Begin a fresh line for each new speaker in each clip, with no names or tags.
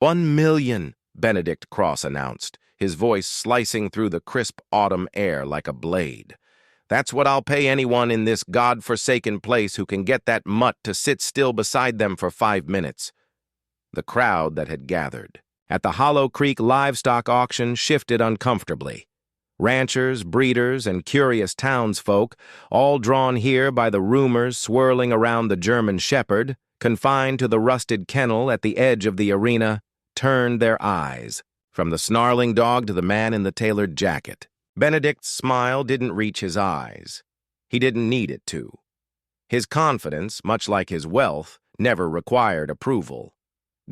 1 million, Benedict Cross announced, his voice slicing through the crisp autumn air like a blade. That's what I'll pay anyone in this god-forsaken place who can get that mutt to sit still beside them for 5 minutes. The crowd that had gathered at the Hollow Creek livestock auction shifted uncomfortably. Ranchers, breeders, and curious townsfolk, all drawn here by the rumors swirling around the German Shepherd, confined to the rusted kennel at the edge of the arena, turned their eyes, from the snarling dog to the man in the tailored jacket. Benedict's smile didn't reach his eyes. He didn't need it to. His confidence, much like his wealth, never required approval.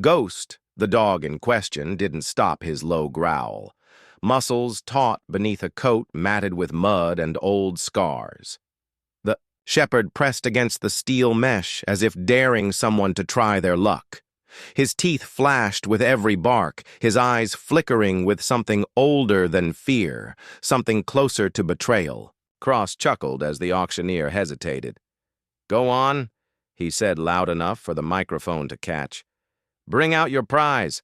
Ghost, the dog in question, didn't stop his low growl, muscles taut beneath a coat matted with mud and old scars. The shepherd pressed against the steel mesh as if daring someone to try their luck. His teeth flashed with every bark, his eyes flickering with something older than fear, something closer to betrayal. Cross chuckled as the auctioneer hesitated. "Go on," he said loud enough for the microphone to catch. "Bring out your prize.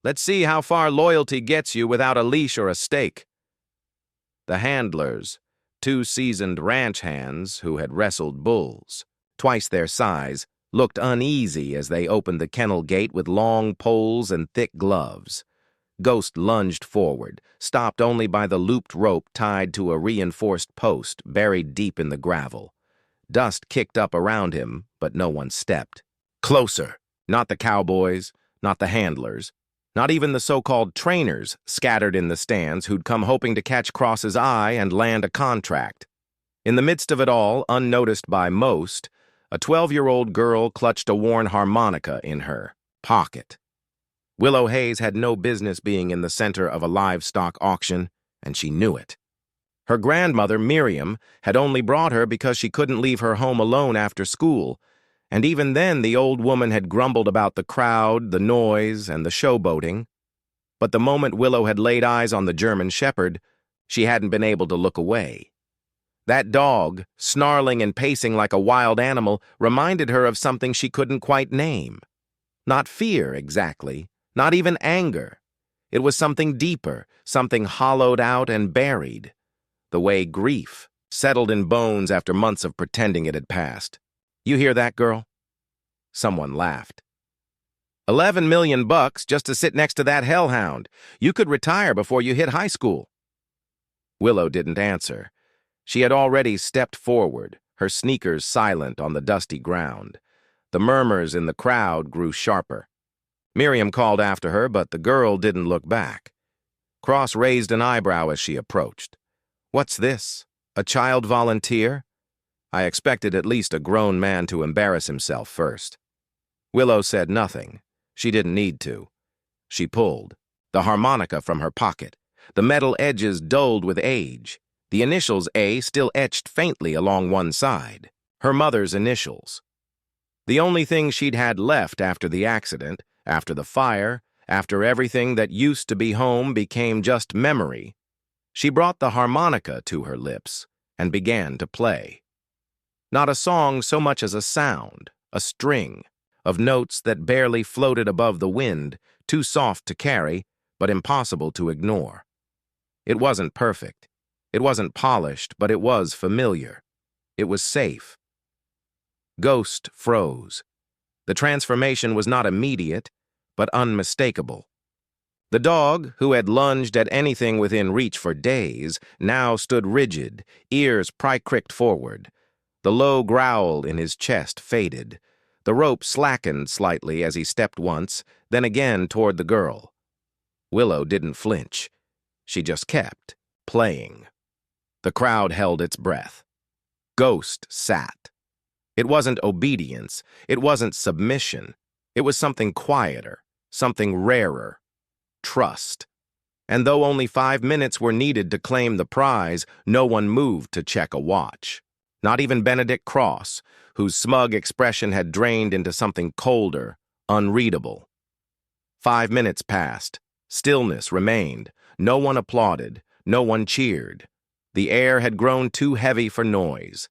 Let's see how far loyalty gets you without a leash or a stake." The handlers, two seasoned ranch hands who had wrestled bulls, twice their size, looked uneasy as they opened the kennel gate with long poles and thick gloves. Ghost lunged forward, stopped only by the looped rope tied to a reinforced post buried deep in the gravel. Dust kicked up around him, but no one stepped. Closer. Not the cowboys, not the handlers, not even the so-called trainers scattered in the stands who'd come hoping to catch Cross's eye and land a contract. In the midst of it all, unnoticed by most, a 12-year-old girl clutched a worn harmonica in her pocket. Willow Hayes had no business being in the center of a livestock auction, and she knew it. Her grandmother, Miriam, had only brought her because she couldn't leave her home alone after school, and even then the old woman had grumbled about the crowd, the noise, and the showboating. But the moment Willow had laid eyes on the German Shepherd, she hadn't been able to look away. That dog, snarling and pacing like a wild animal, reminded her of something she couldn't quite name. Not fear, exactly, not even anger. It was something deeper, something hollowed out and buried, the way grief settled in bones after months of pretending it had passed. "You hear that, girl?" Someone laughed. 11 million bucks just to sit next to that hellhound. You could retire before you hit high school. Willow didn't answer. She had already stepped forward, her sneakers silent on the dusty ground. The murmurs in the crowd grew sharper. Miriam called after her, but the girl didn't look back. Cross raised an eyebrow as she approached. "What's this? A child volunteer?" I expected at least a grown man to embarrass himself first. Willow said nothing. She didn't need to. She pulled the harmonica from her pocket, the metal edges dulled with age, the initials A still etched faintly along one side, her mother's initials. The only thing she'd had left after the accident, after the fire, after everything that used to be home became just memory. She brought the harmonica to her lips and began to play. Not a song so much as a sound, a string, of notes that barely floated above the wind, too soft to carry, but impossible to ignore. It wasn't perfect. It wasn't polished, but it was familiar. It was safe. Ghost froze. The transformation was not immediate, but unmistakable. The dog, who had lunged at anything within reach for days, now stood rigid, ears pry-cricked forward. The low growl in his chest faded. The rope slackened slightly as he stepped once, then again toward the girl. Willow didn't flinch. She just kept playing. The crowd held its breath. Ghost sat. It wasn't obedience. It wasn't submission. It was something quieter, something rarer. Trust. And though only 5 minutes were needed to claim the prize, no one moved to check a watch. Not even Benedict Cross, whose smug expression had drained into something colder, unreadable. 5 minutes passed. Stillness remained. No one applauded. No one cheered. The air had grown too heavy for noise.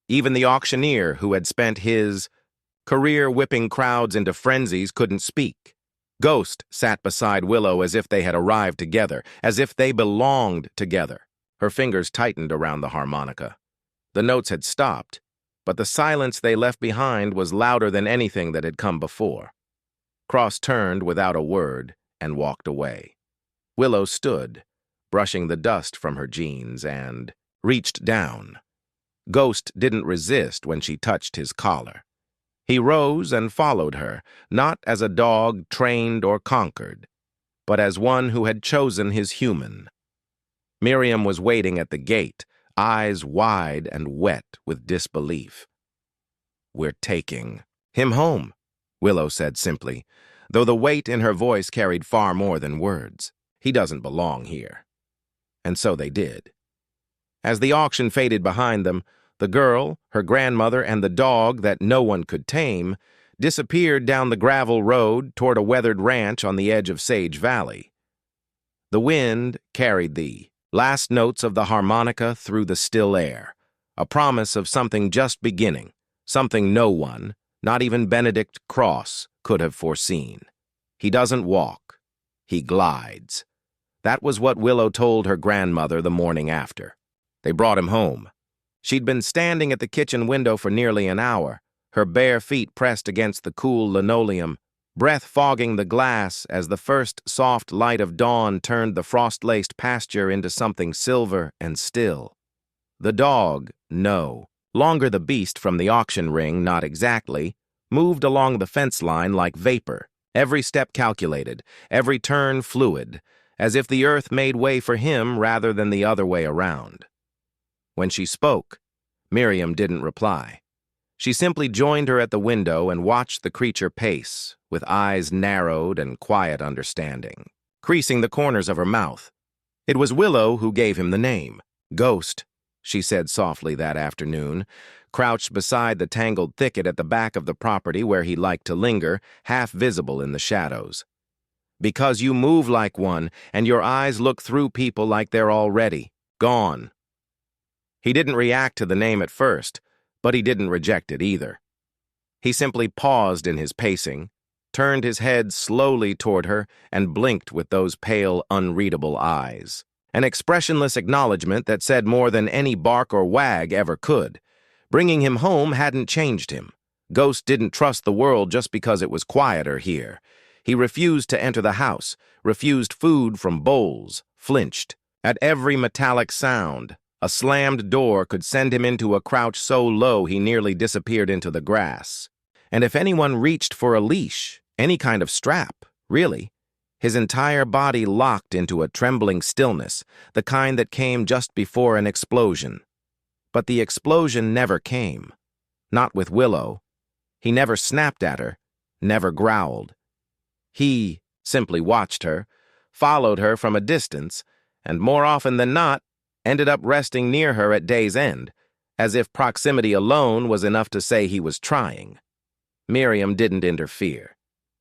Even the auctioneer, who had spent his career whipping crowds into frenzies, couldn't speak. Ghost sat beside Willow as if they had arrived together, as if they belonged together. Her fingers tightened around the harmonica. The notes had stopped, but the silence they left behind was louder than anything that had come before. Cross turned without a word and walked away. Willow stood, brushing the dust from her jeans, and reached down. Ghost didn't resist when she touched his collar. He rose and followed her, not as a dog trained or conquered, but as one who had chosen his human. Miriam was waiting at the gate, eyes wide and wet with disbelief. "We're taking him home," Willow said simply, though the weight in her voice carried far more than words. "He doesn't belong here." And so they did. As the auction faded behind them, the girl, her grandmother, and the dog that no one could tame disappeared down the gravel road toward a weathered ranch on the edge of Sage Valley. The wind carried the last notes of the harmonica through the still air, a promise of something just beginning, something no one, not even Benedict Cross, could have foreseen. He doesn't walk, he glides. That was what Willow told her grandmother the morning after. They brought him home. She'd been standing at the kitchen window for nearly an hour, her bare feet pressed against the cool linoleum, breath fogging the glass as the first soft light of dawn turned the frost-laced pasture into something silver and still. The dog, no, longer the beast from the auction ring, not exactly, moved along the fence line like vapor, every step calculated, every turn fluid, as if the earth made way for him rather than the other way around. When she spoke, Miriam didn't reply. She simply joined her at the window and watched the creature pace, with eyes narrowed and quiet understanding, creasing the corners of her mouth. It was Willow who gave him the name. "Ghost," she said softly that afternoon, crouched beside the tangled thicket at the back of the property where he liked to linger, half visible in the shadows. "Because you move like one, and your eyes look through people like they're already gone." He didn't react to the name at first, but he didn't reject it either. He simply paused in his pacing, turned his head slowly toward her, and blinked with those pale, unreadable eyes. An expressionless acknowledgement that said more than any bark or wag ever could. Bringing him home hadn't changed him. Ghost didn't trust the world just because it was quieter here. He refused to enter the house, refused food from bowls, flinched. At every metallic sound, a slammed door could send him into a crouch so low he nearly disappeared into the grass. And if anyone reached for a leash, any kind of strap, really, his entire body locked into a trembling stillness, the kind that came just before an explosion. But the explosion never came. Not with Willow. He never snapped at her, never growled. He simply watched her, followed her from a distance, and more often than not, ended up resting near her at day's end, as if proximity alone was enough to say he was trying. Miriam didn't interfere.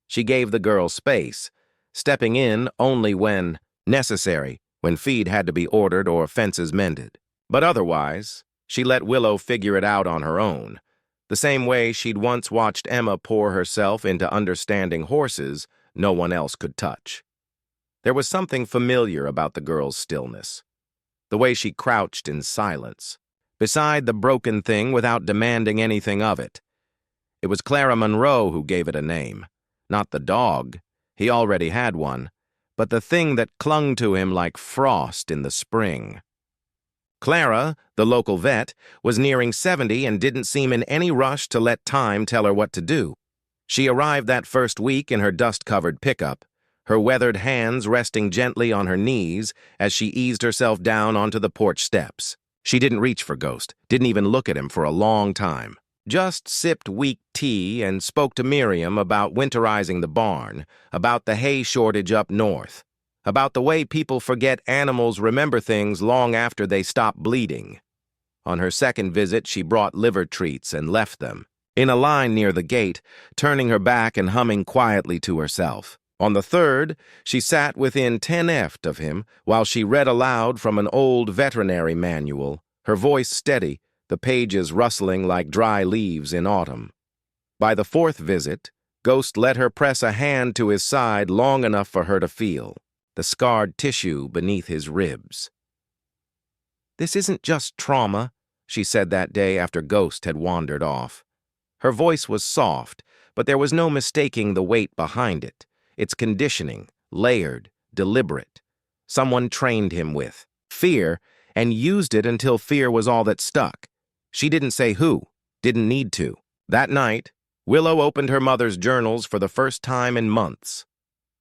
She gave the girl space, stepping in only when necessary, when feed had to be ordered or fences mended. But otherwise, she let Willow figure it out on her own, the same way she'd once watched Emma pour herself into understanding horses no one else could touch. There was something familiar about the girl's stillness. The way she crouched in silence, beside the broken thing without demanding anything of it. It was Clara Monroe who gave it a name, not the dog, he already had one, but the thing that clung to him like frost in the spring. Clara, the local vet, was nearing 70 and didn't seem in any rush to let time tell her what to do. She arrived that first week in her dust-covered pickup, her weathered hands resting gently on her knees as she eased herself down onto the porch steps. She didn't reach for Ghost, didn't even look at him for a long time. Just sipped weak tea and spoke to Miriam about winterizing the barn, about the hay shortage up north, about the way people forget animals remember things long after they stop bleeding. On her second visit, she brought liver treats and left them, in a line near the gate, turning her back and humming quietly to herself. On the third, she sat within 10 ft of him while she read aloud from an old veterinary manual, her voice steady, the pages rustling like dry leaves in autumn. By the fourth visit, Ghost let her press a hand to his side long enough for her to feel the scarred tissue beneath his ribs. "This isn't just trauma," she said that day after Ghost had wandered off. Her voice was soft, but there was no mistaking the weight behind it. It's conditioning, layered, deliberate. Someone trained him with fear and used it until fear was all that stuck. She didn't say who, didn't need to. That night, Willow opened her mother's journals for the first time in months.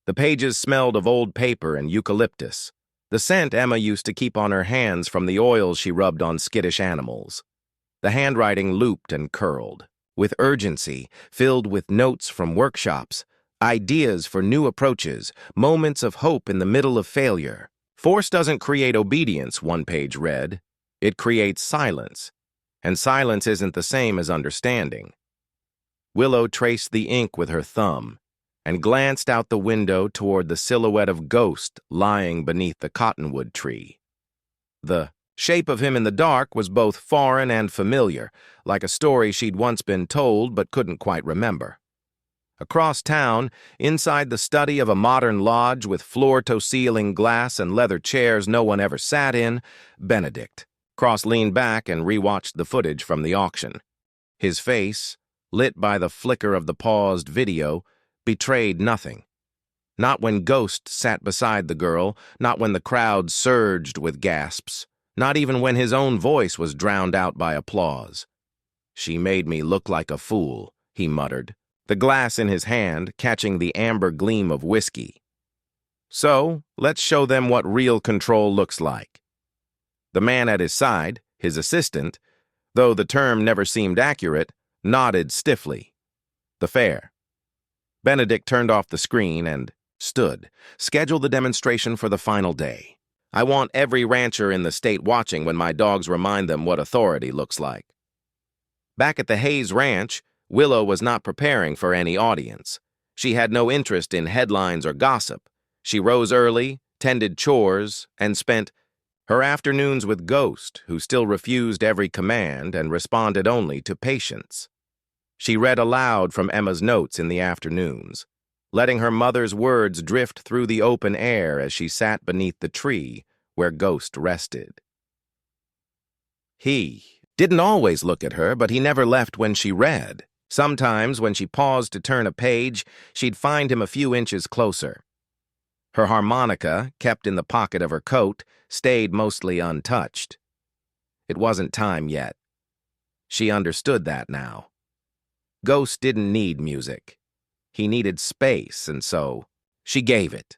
The pages smelled of old paper and eucalyptus, the scent Emma used to keep on her hands from the oils she rubbed on skittish animals. The handwriting looped and curled, with urgency, filled with notes from workshops, ideas for new approaches, moments of hope in the middle of failure. Force doesn't create obedience, one page read. It creates silence, and silence isn't the same as understanding. Willow traced the ink with her thumb and glanced out the window toward the silhouette of Ghost lying beneath the cottonwood tree. The shape of him in the dark was both foreign and familiar, like a story she'd once been told but couldn't quite remember. Across town, inside the study of a modern lodge with floor-to-ceiling glass and leather chairs no one ever sat in, Benedict. Cross leaned back and rewatched the footage from the auction. His face, lit by the flicker of the paused video, betrayed nothing. Not when Ghost sat beside the girl, not when the crowd surged with gasps, not even when his own voice was drowned out by applause. "She made me look like a fool," he muttered, the glass in his hand catching the amber gleam of whiskey. "So, let's show them what real control looks like." The man at his side, his assistant, though the term never seemed accurate, nodded stiffly. "The fair." Benedict turned off the screen and stood. "Schedule the demonstration for the final day. I want every rancher in the state watching when my dogs remind them what authority looks like." Back at the Hayes Ranch, Willow was not preparing for any audience. She had no interest in headlines or gossip. She rose early, tended chores, and spent her afternoons with Ghost, who still refused every command and responded only to patience. She read aloud from Emma's notes in the afternoons, letting her mother's words drift through the open air as she sat beneath the tree where Ghost rested. He didn't always look at her, but he never left when she read. Sometimes, when she paused to turn a page, she'd find him a few inches closer. Her harmonica, kept in the pocket of her coat, stayed mostly untouched. It wasn't time yet. She understood that now. Ghost didn't need music. He needed space, and so she gave it.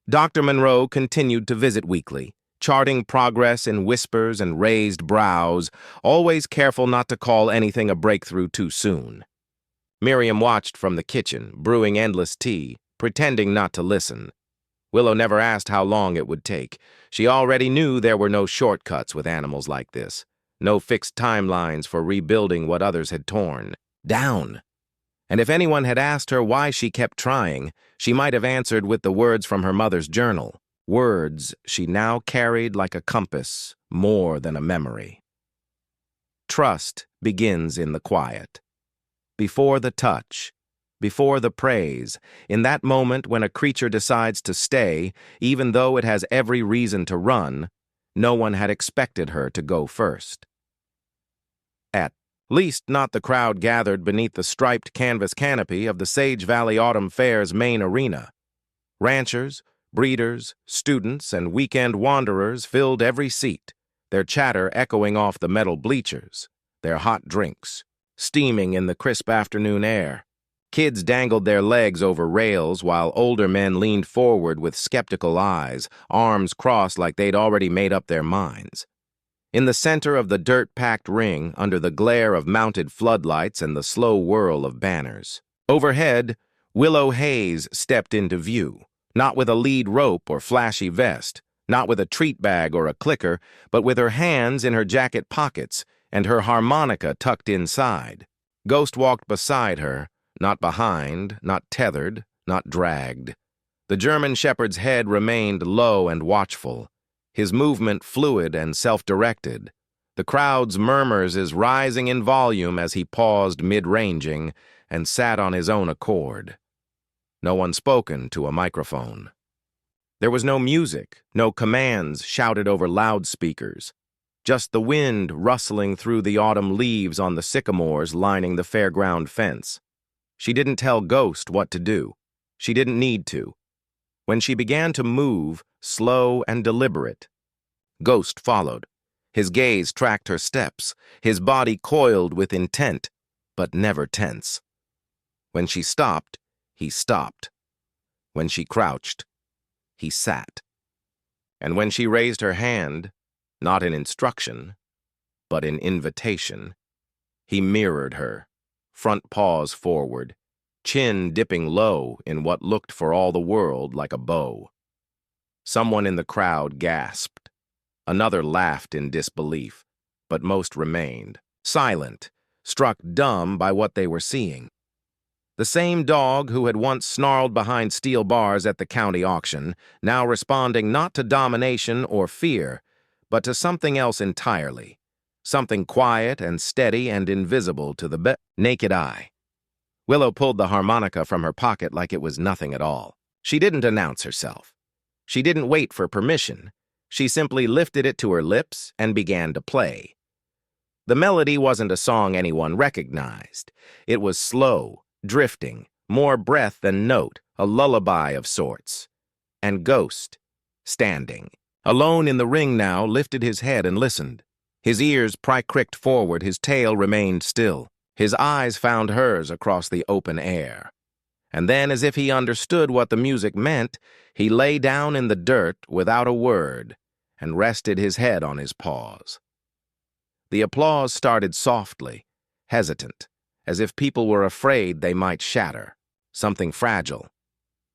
Dr. Monroe continued to visit weekly, charting progress in whispers and raised brows, always careful not to call anything a breakthrough too soon. Miriam watched from the kitchen, brewing endless tea, pretending not to listen. Willow never asked how long it would take. She already knew there were no shortcuts with animals like this, no fixed timelines for rebuilding what others had torn down. And if anyone had asked her why she kept trying, she might have answered with the words from her mother's journal, words she now carried like a compass, more than a memory. Trust begins in the quiet. Before the touch, before the praise, in that moment when a creature decides to stay, even though it has every reason to run, no one had expected her to go first. At least not the crowd gathered beneath the striped canvas canopy of the Sage Valley Autumn Fair's main arena. Ranchers, breeders, students, and weekend wanderers filled every seat, their chatter echoing off the metal bleachers, their hot drinks steaming in the crisp afternoon air. Kids dangled their legs over rails while older men leaned forward with skeptical eyes, arms crossed like they'd already made up their minds. In the center of the dirt-packed ring, under the glare of mounted floodlights and the slow whirl of banners, overhead, Willow Hayes stepped into view, not with a lead rope or flashy vest, not with a treat bag or a clicker, but with her hands in her jacket pockets and her harmonica tucked inside. Ghost walked beside her, not behind, not tethered, not dragged. The German shepherd's head remained low and watchful, his movement fluid and self-directed. The crowd's murmurs is rising in volume as he paused mid-ranging, and sat on his own accord. No one spoken to a microphone. There was no music, no commands shouted over loudspeakers, just the wind rustling through the autumn leaves on the sycamores lining the fairground fence. She didn't tell Ghost what to do. She didn't need to. When she began to move, slow and deliberate, Ghost followed. His gaze tracked her steps, his body coiled with intent, but never tense. When she stopped, he stopped. When she crouched, he sat. And when she raised her hand, not in instruction, but in invitation, he mirrored her, front paws forward, chin dipping low in what looked for all the world like a bow. Someone in the crowd gasped. Another laughed in disbelief, but most remained, silent, struck dumb by what they were seeing. The same dog who had once snarled behind steel bars at the county auction, now responding not to domination or fear, but to something else entirely, something quiet and steady and invisible to the naked eye. Willow pulled the harmonica from her pocket like it was nothing at all. She didn't announce herself. She didn't wait for permission. She simply lifted it to her lips and began to play. The melody wasn't a song anyone recognized. It was slow, drifting, more breath than note, a lullaby of sorts. And Ghost, standing, alone in the ring now, lifted his head and listened. His ears pricked forward, his tail remained still. His eyes found hers across the open air. And then, as if he understood what the music meant, he lay down in the dirt without a word and rested his head on his paws. The applause started softly, hesitant, as if people were afraid they might shatter, something fragile.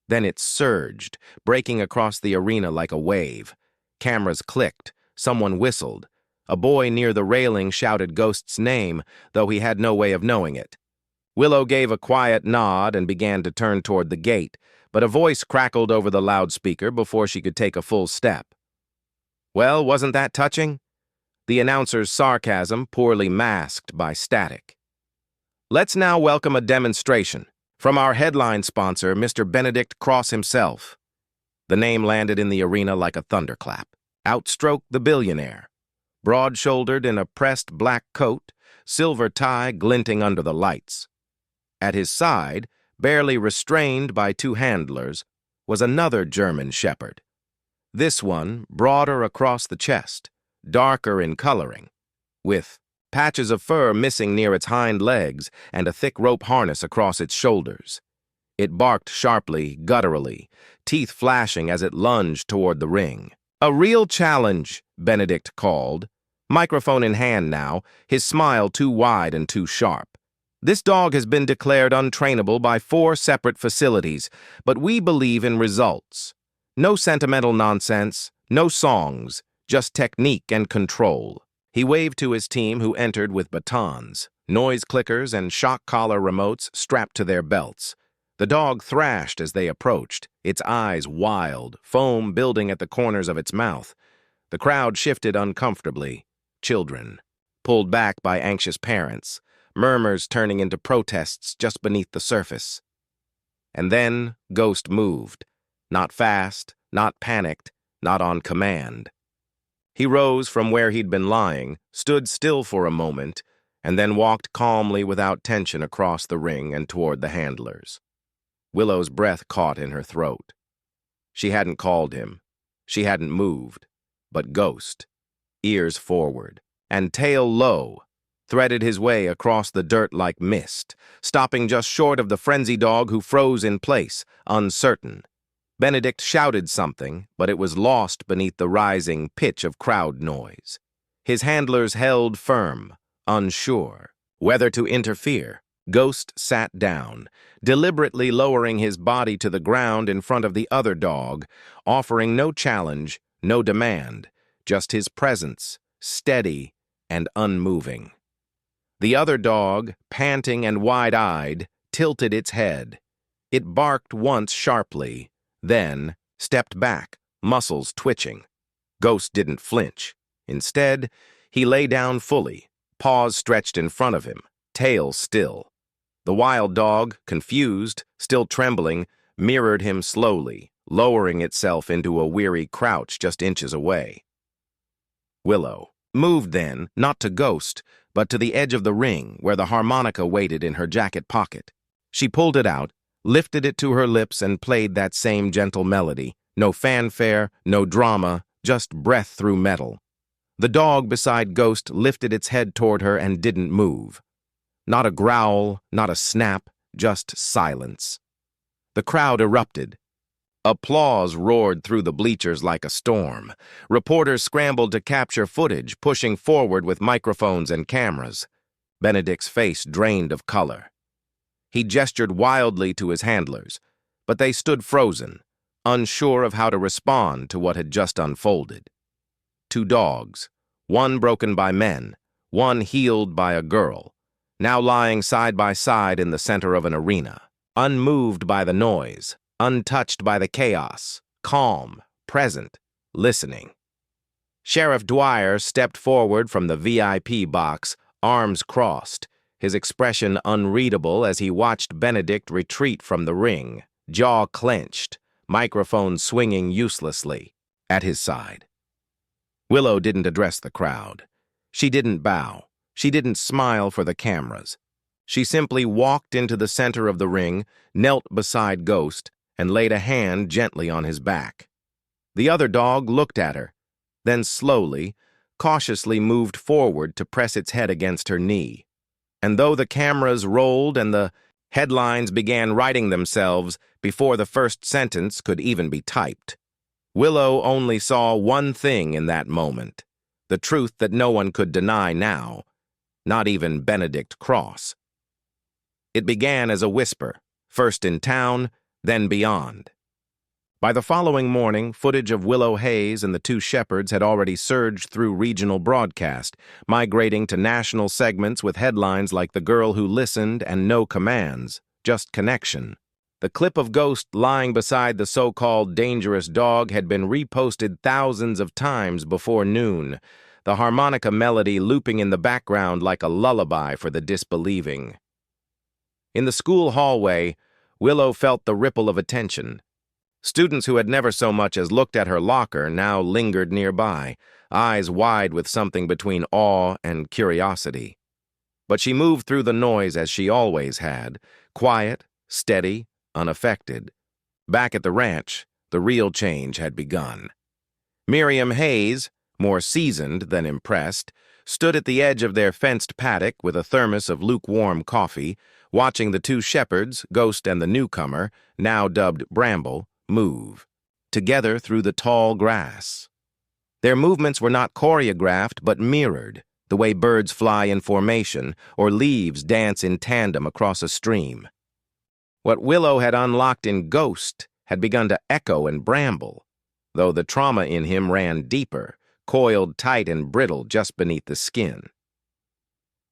Then it surged, breaking across the arena like a wave. Cameras clicked, someone whistled. A boy near the railing shouted Ghost's name, though he had no way of knowing it. Willow gave a quiet nod and began to turn toward the gate, but a voice crackled over the loudspeaker before she could take a full step. Well, wasn't that touching? The announcer's sarcasm poorly masked by static. Let's now welcome a demonstration from our headline sponsor, Mr. Benedict Cross himself. The name landed in the arena like a thunderclap. Outstroked the Billionaire, broad-shouldered in a pressed black coat, silver tie glinting under the lights. At his side, barely restrained by two handlers, was another German shepherd. This one broader across the chest, darker in coloring, with patches of fur missing near its hind legs and a thick rope harness across its shoulders. It barked sharply, gutturally, teeth flashing as it lunged toward the ring. A real challenge, Benedict called, microphone in hand now, his smile too wide and too sharp. This dog has been declared untrainable by 4 separate facilities, but we believe in results. No sentimental nonsense, no songs, just technique and control. He waved to his team, who entered with batons, noise clickers, and shock collar remotes strapped to their belts. The dog thrashed as they approached, its eyes wild, foam building at the corners of its mouth. The crowd shifted uncomfortably. Children, pulled back by anxious parents, murmurs turning into protests just beneath the surface. And then Ghost moved, not fast, not panicked, not on command. He rose from where he'd been lying, stood still for a moment, and then walked calmly without tension across the ring and toward the handlers. Willow's breath caught in her throat. She hadn't called him. She hadn't moved. But Ghost, ears forward and tail low, threaded his way across the dirt like mist, stopping just short of the frenzied dog who froze in place, uncertain. Benedict shouted something, but it was lost beneath the rising pitch of crowd noise. His handlers held firm, unsure whether to interfere. Ghost sat down, deliberately lowering his body to the ground in front of the other dog, offering no challenge, no demand, just his presence, steady and unmoving. The other dog, panting and wide-eyed, tilted its head. It barked once sharply, then stepped back, muscles twitching. Ghost didn't flinch. Instead, he lay down fully, paws stretched in front of him, tail still. The wild dog, confused, still trembling, mirrored him slowly, lowering itself into a weary crouch just inches away. Willow moved then, not to Ghost, but to the edge of the ring where the harmonica waited in her jacket pocket. She pulled it out, lifted it to her lips, and played that same gentle melody. No fanfare, no drama, just breath through metal. The dog beside Ghost lifted its head toward her and didn't move. Not a growl, not a snap, just silence. The crowd erupted. Applause roared through the bleachers like a storm. Reporters scrambled to capture footage, pushing forward with microphones and cameras. Benedict's face drained of color. He gestured wildly to his handlers, but they stood frozen, unsure of how to respond to what had just unfolded. Two dogs, one broken by men, one healed by a girl, now lying side by side in the center of an arena, unmoved by the noise, untouched by the chaos, calm, present, listening. Sheriff Dwyer stepped forward from the VIP box, arms crossed, his expression unreadable as he watched Benedict retreat from the ring, jaw clenched, microphone swinging uselessly, at his side. Willow didn't address the crowd. She didn't bow. She didn't smile for the cameras. She simply walked into the center of the ring, knelt beside Ghost, and laid a hand gently on his back. The other dog looked at her, then slowly, cautiously moved forward to press its head against her knee. And though the cameras rolled and the headlines began writing themselves before the first sentence could even be typed, Willow only saw one thing in that moment, the truth that no one could deny now, not even Benedict Cross. It began as a whisper, first in town, then beyond. By the following morning, footage of Willow Hayes and the two shepherds had already surged through regional broadcast, migrating to national segments with headlines like "The Girl Who Listened" and "No Commands, Just Connection." The clip of Ghost lying beside the so-called dangerous dog had been reposted thousands of times before noon, the harmonica melody looping in the background like a lullaby for the disbelieving. In the school hallway, Willow felt the ripple of attention. Students who had never so much as looked at her locker now lingered nearby, eyes wide with something between awe and curiosity. But she moved through the noise as she always had, quiet, steady, unaffected. Back at the ranch, the real change had begun. Miriam Hayes, more seasoned than impressed, stood at the edge of their fenced paddock with a thermos of lukewarm coffee, watching the two shepherds, Ghost and the newcomer, now dubbed Bramble, move, together through the tall grass. Their movements were not choreographed but mirrored, the way birds fly in formation or leaves dance in tandem across a stream. What Willow had unlocked in Ghost had begun to echo in Bramble, though the trauma in him ran deeper, coiled tight and brittle just beneath the skin.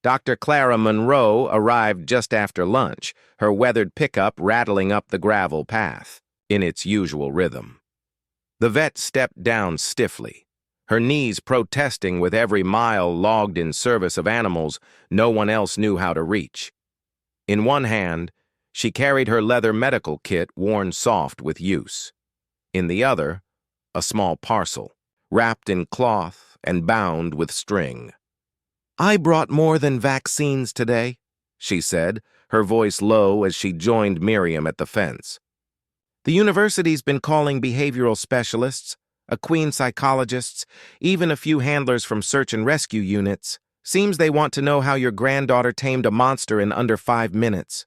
Dr. Clara Monroe arrived just after lunch, her weathered pickup rattling up the gravel path in its usual rhythm. The vet stepped down stiffly, her knees protesting with every mile logged in service of animals no one else knew how to reach. In one hand, she carried her leather medical kit worn soft with use. In the other, a small parcel, wrapped in cloth and bound with string. "I brought more than vaccines today," she said, her voice low as she joined Miriam at the fence. "The university's been calling behavioral specialists, equine psychologists, even a few handlers from search and rescue units. Seems they want to know how your granddaughter tamed a monster in under 5 minutes.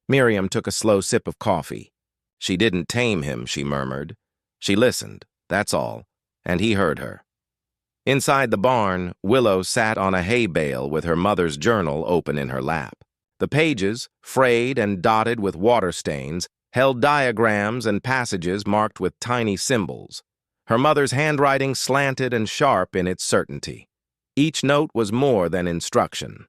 Miriam took a slow sip of coffee. "She didn't tame him," she murmured. "She listened, that's all, and he heard her." Inside the barn, Willow sat on a hay bale with her mother's journal open in her lap. The pages, frayed and dotted with water stains, held diagrams and passages marked with tiny symbols. Her mother's handwriting slanted and sharp in its certainty. Each note was more than instruction.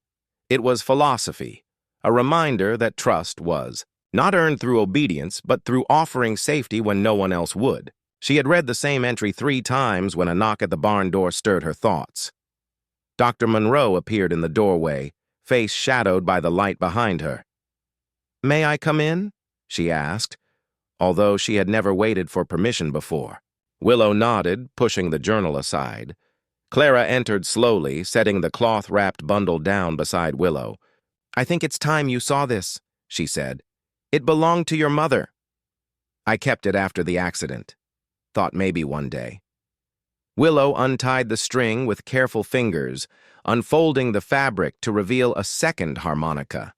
It was philosophy, a reminder that trust was not earned through obedience, but through offering safety when no one else would. She had read the same entry 3 times when a knock at the barn door stirred her thoughts. Dr. Monroe appeared in the doorway, face shadowed by the light behind her. "May I come in?" she asked, although she had never waited for permission before. Willow nodded, pushing the journal aside. Clara entered slowly, setting the cloth-wrapped bundle down beside Willow. "I think it's time you saw this," she said. "It belonged to your mother." "I kept it after the accident. Thought maybe one day." Willow untied the string with careful fingers, unfolding the fabric to reveal a second harmonica.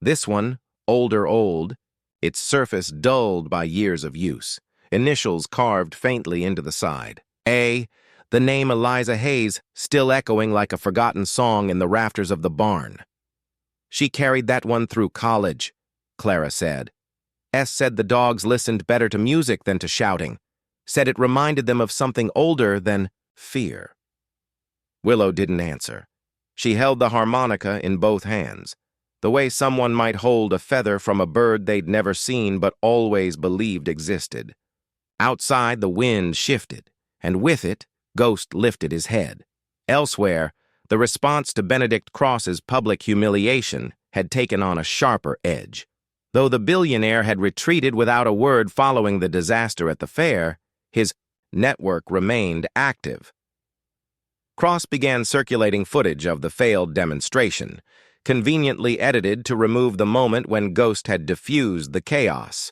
This one, old, its surface dulled by years of use, initials carved faintly into the side. A, the name Eliza Hayes still echoing like a forgotten song in the rafters of the barn. "She carried that one through college," Clara said. S said the dogs listened better to music than to shouting, said it reminded them of something older than fear. Willow didn't answer. She held the harmonica in both hands, the way someone might hold a feather from a bird they'd never seen but always believed existed. Outside, the wind shifted, and with it, Ghost lifted his head. Elsewhere, the response to Benedict Cross's public humiliation had taken on a sharper edge. Though the billionaire had retreated without a word following the disaster at the fair, his network remained active. Cross began circulating footage of the failed demonstration, conveniently edited to remove the moment when Ghost had diffused the chaos.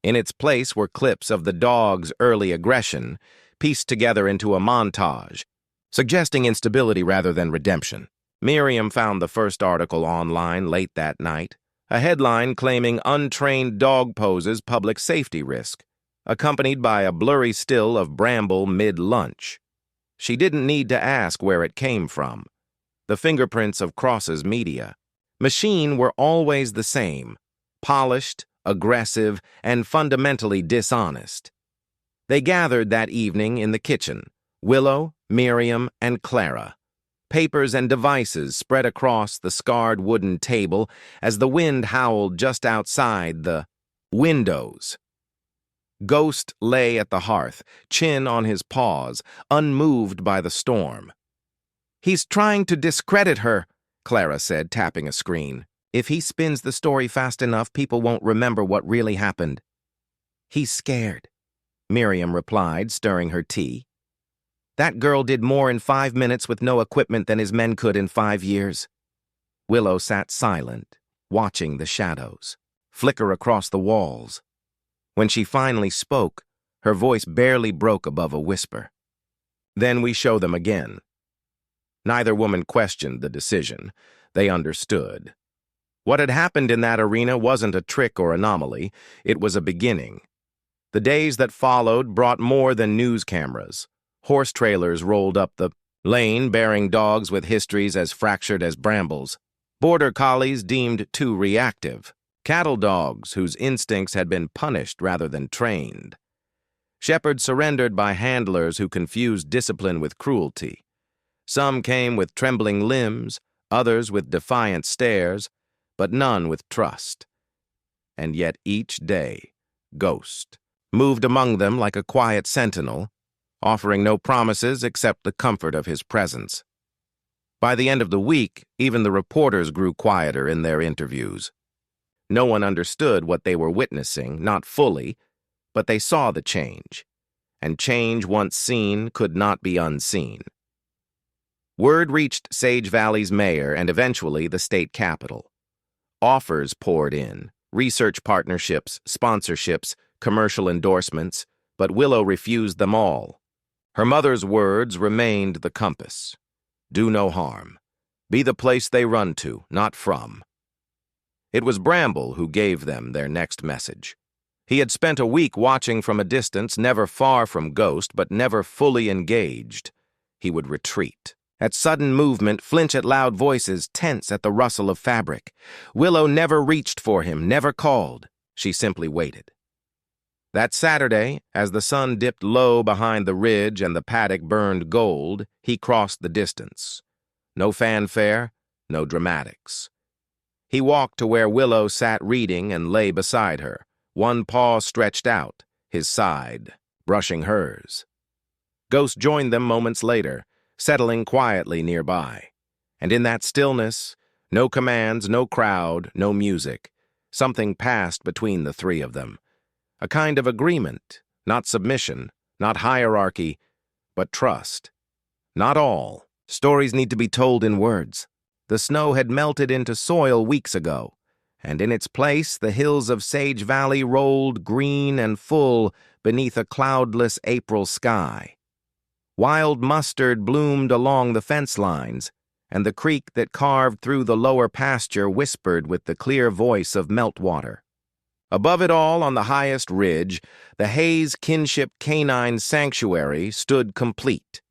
In its place were clips of the dog's early aggression, pieced together into a montage, suggesting instability rather than redemption. Miriam found the first article online late that night, a headline claiming untrained dog poses public safety risk, accompanied by a blurry still of Bramble mid-lunch. She didn't need to ask where it came from. The fingerprints of Cross's media machine were always the same, polished, aggressive, and fundamentally dishonest. They gathered that evening in the kitchen, Willow, Miriam, and Clara. Papers and devices spread across the scarred wooden table as the wind howled just outside the windows. Ghost lay at the hearth, chin on his paws, unmoved by the storm. "He's trying to discredit her," Clara said, tapping a screen. "If he spins the story fast enough, people won't remember what really happened." "He's scared," Miriam replied, stirring her tea. "That girl did more in 5 minutes with no equipment than his men could in 5 years. Willow sat silent, watching the shadows flicker across the walls. When she finally spoke, her voice barely broke above a whisper. "Then we show them again." Neither woman questioned the decision. They understood. What had happened in that arena wasn't a trick or anomaly. It was a beginning. The days that followed brought more than news cameras. Horse trailers rolled up the lane bearing dogs with histories as fractured as brambles. Border collies deemed too reactive. Cattle dogs whose instincts had been punished rather than trained. Shepherds surrendered by handlers who confused discipline with cruelty. Some came with trembling limbs, others with defiant stares, but none with trust. And yet each day, Ghost moved among them like a quiet sentinel, offering no promises except the comfort of his presence. By the end of the week, even the reporters grew quieter in their interviews. No one understood what they were witnessing, not fully, but they saw the change, and change once seen could not be unseen. Word reached Sage Valley's mayor and eventually the state capitol. Offers poured in, research partnerships, sponsorships, commercial endorsements, but Willow refused them all. Her mother's words remained the compass. Do no harm. Be the place they run to, not from. It was Bramble who gave them their next message. He had spent a week watching from a distance, never far from Ghost, but never fully engaged. He would retreat. At sudden movement, flinch at loud voices, tense at the rustle of fabric. Willow never reached for him, never called. She simply waited. That Saturday, as the sun dipped low behind the ridge and the paddock burned gold, he crossed the distance. No fanfare, no dramatics. He walked to where Willow sat reading and lay beside her, one paw stretched out, his side, brushing hers. Ghost joined them moments later, settling quietly nearby. And in that stillness, no commands, no crowd, no music, Something passed between the three of them. A kind of agreement, not submission, not hierarchy, but trust. Not all stories need to be told in words. The snow had melted into soil weeks ago, and in its place the hills of Sage Valley rolled green and full beneath a cloudless April sky. Wild mustard bloomed along the fence lines, and the creek that carved through the lower pasture whispered with the clear voice of meltwater. Above it all, on the highest ridge, the Hayes Kinship Canine Sanctuary stood complete.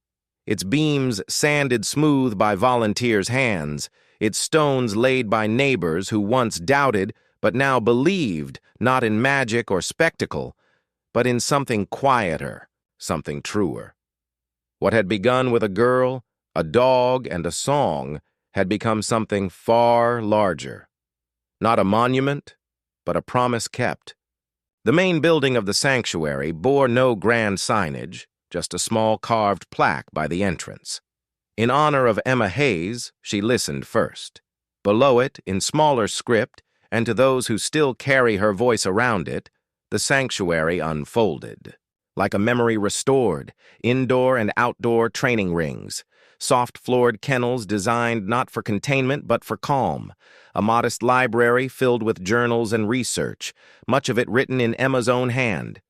Its beams sanded smooth by volunteers' hands, its stones laid by neighbors who once doubted but now believed not in magic or spectacle, but in something quieter, something truer. What had begun with a girl, a dog, and a song had become something far larger. Not a monument, but a promise kept. The main building of the sanctuary bore no grand signage, just a small carved plaque by the entrance. In honor of Emma Hayes, she listened first. Below it, in smaller script, and to those who still carry her voice around it, the sanctuary unfolded. Like a memory restored, indoor and outdoor training rings, soft-floored kennels designed not for containment but for calm, a modest library filled with journals and research, much of it written in Emma's own hand.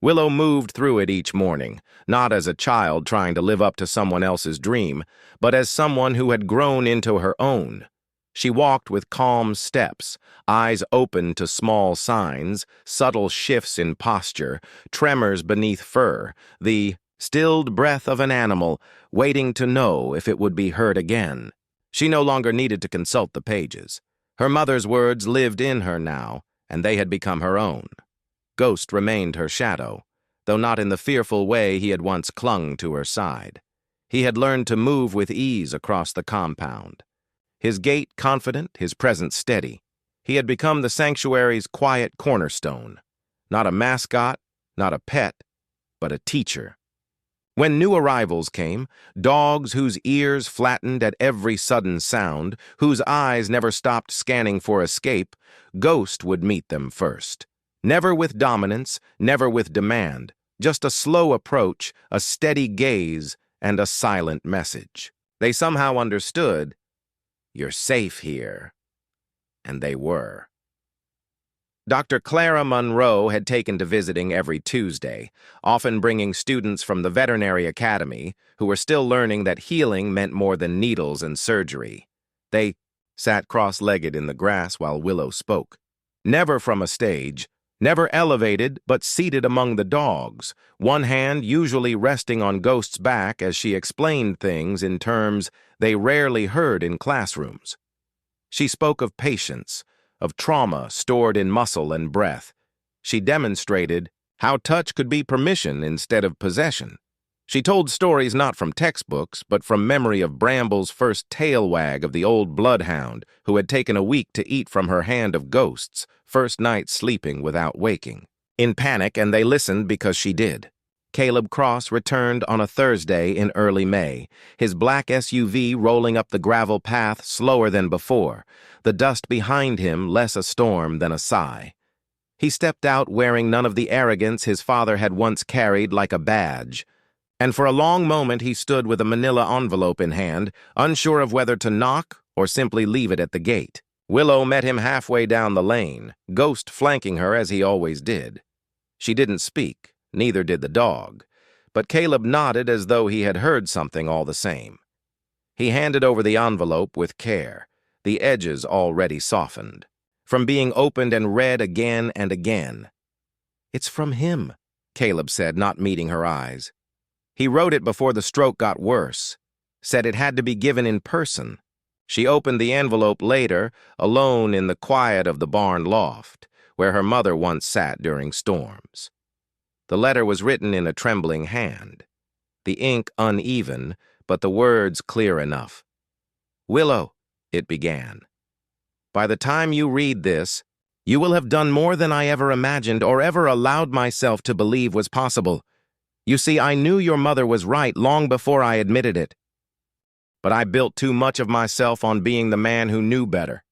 Willow moved through it each morning, not as a child trying to live up to someone else's dream, but as someone who had grown into her own. She walked with calm steps, eyes open to small signs, subtle shifts in posture, tremors beneath fur, the stilled breath of an animal, waiting to know if it would be heard again. She no longer needed to consult the pages. Her mother's words lived in her now, and they had become her own. Ghost remained her shadow, though not in the fearful way he had once clung to her side. He had learned to move with ease across the compound. His gait confident, his presence steady. He had become the sanctuary's quiet cornerstone. Not a mascot, not a pet, but a teacher. When new arrivals came, dogs whose ears flattened at every sudden sound, whose eyes never stopped scanning for escape, Ghost would meet them first. Never with dominance, never with demand, just a slow approach, a steady gaze, and a silent message. They somehow understood, "You're safe here." And they were. Dr. Clara Monroe had taken to visiting every Tuesday, often bringing students from the veterinary academy who were still learning that healing meant more than needles and surgery. They sat cross-legged in the grass while Willow spoke. Never from a stage, never elevated but seated among the dogs, one hand usually resting on Ghost's back as she explained things in terms they rarely heard in classrooms. She spoke of patience, of trauma stored in muscle and breath. She demonstrated how touch could be permission instead of possession. She told stories not from textbooks, but from memory of Bramble's first tail wag of the old bloodhound who had taken a week to eat from her hand of Ghost's first night sleeping without waking. In panic, and they listened because she did. Caleb Cross returned on a Thursday in early May, his black SUV rolling up the gravel path slower than before, the dust behind him less a storm than a sigh. He stepped out wearing none of the arrogance his father had once carried like a badge, and for a long moment he stood with a manila envelope in hand, unsure of whether to knock or simply leave it at the gate. Willow met him halfway down the lane, Ghost flanking her as he always did. She didn't speak. Neither did the dog, but Caleb nodded as though he had heard something all the same. He handed over the envelope with care, the edges already softened, from being opened and read again and again. "It's from him," Caleb said, not meeting her eyes. "He wrote it before the stroke got worse, said it had to be given in person." She opened the envelope later, alone in the quiet of the barn loft, where her mother once sat during storms. The letter was written in a trembling hand, the ink uneven, but the words clear enough. "Willow," it began, "by the time you read this, you will have done more than I ever imagined or ever allowed myself to believe was possible. You see, I knew your mother was right long before I admitted it. But I built too much of myself on being the man who knew better."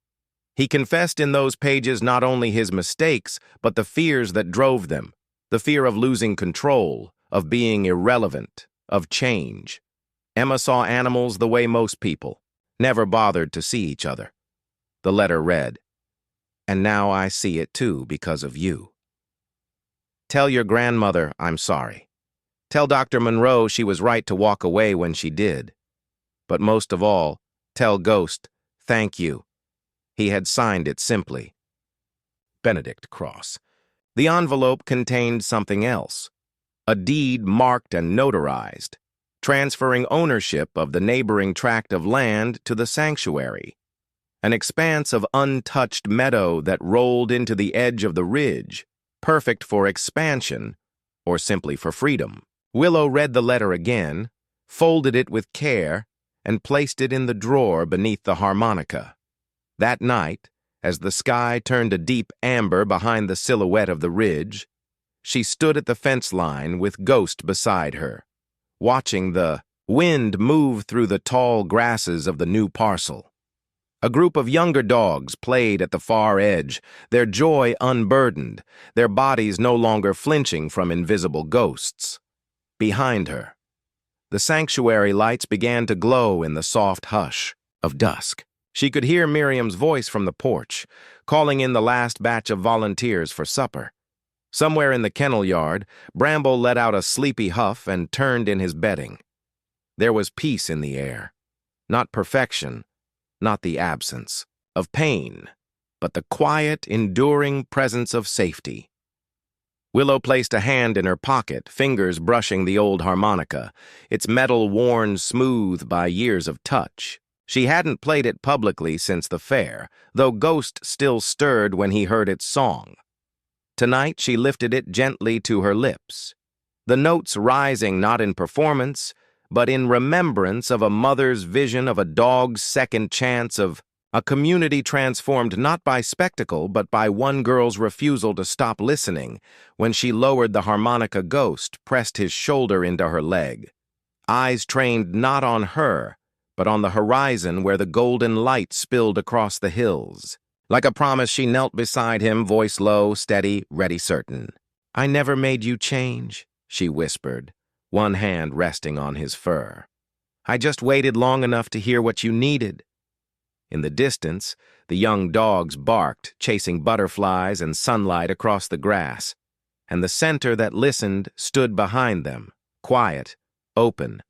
He confessed in those pages not only his mistakes, but the fears that drove them. The fear of losing control, of being irrelevant, of change. Emma saw animals the way most people, never bothered to see each other. The letter read, "And now I see it too because of you. Tell your grandmother I'm sorry. Tell Dr. Monroe she was right to walk away when she did. But most of all, tell Ghost, thank you." He had signed it simply. Benedict Cross. The envelope contained something else. A deed marked and notarized, transferring ownership of the neighboring tract of land to the sanctuary. An expanse of untouched meadow that rolled into the edge of the ridge, perfect for expansion or simply for freedom. Willow read the letter again, folded it with care, and placed it in the drawer beneath the harmonica. That night, as the sky turned a deep amber behind the silhouette of the ridge, she stood at the fence line with Ghost beside her, watching the wind move through the tall grasses of the new parcel. A group of younger dogs played at the far edge, their joy unburdened, their bodies no longer flinching from invisible ghosts. Behind her, the sanctuary lights began to glow in the soft hush of dusk. She could hear Miriam's voice from the porch, calling in the last batch of volunteers for supper. Somewhere in the kennel yard, Bramble let out a sleepy huff and turned in his bedding. There was peace in the air. Not perfection, not the absence of pain, but the quiet, enduring presence of safety. Willow placed a hand in her pocket, fingers brushing the old harmonica, its metal worn smooth by years of touch. She hadn't played it publicly since the fair, though Ghost still stirred when he heard its song. Tonight she lifted it gently to her lips, the notes rising not in performance, but in remembrance of a mother's vision of a dog's second chance, of a community transformed not by spectacle but by one girl's refusal to stop listening. When she lowered the harmonica, Ghost pressed his shoulder into her leg, eyes trained not on her, but on the horizon where the golden light spilled across the hills. Like a promise, she knelt beside him, voice low, steady, ready, certain. "I never made you change," she whispered, one hand resting on his fur. "I just waited long enough to hear what you needed." In the distance, the young dogs barked, chasing butterflies and sunlight across the grass, and the center that listened stood behind them, quiet, open,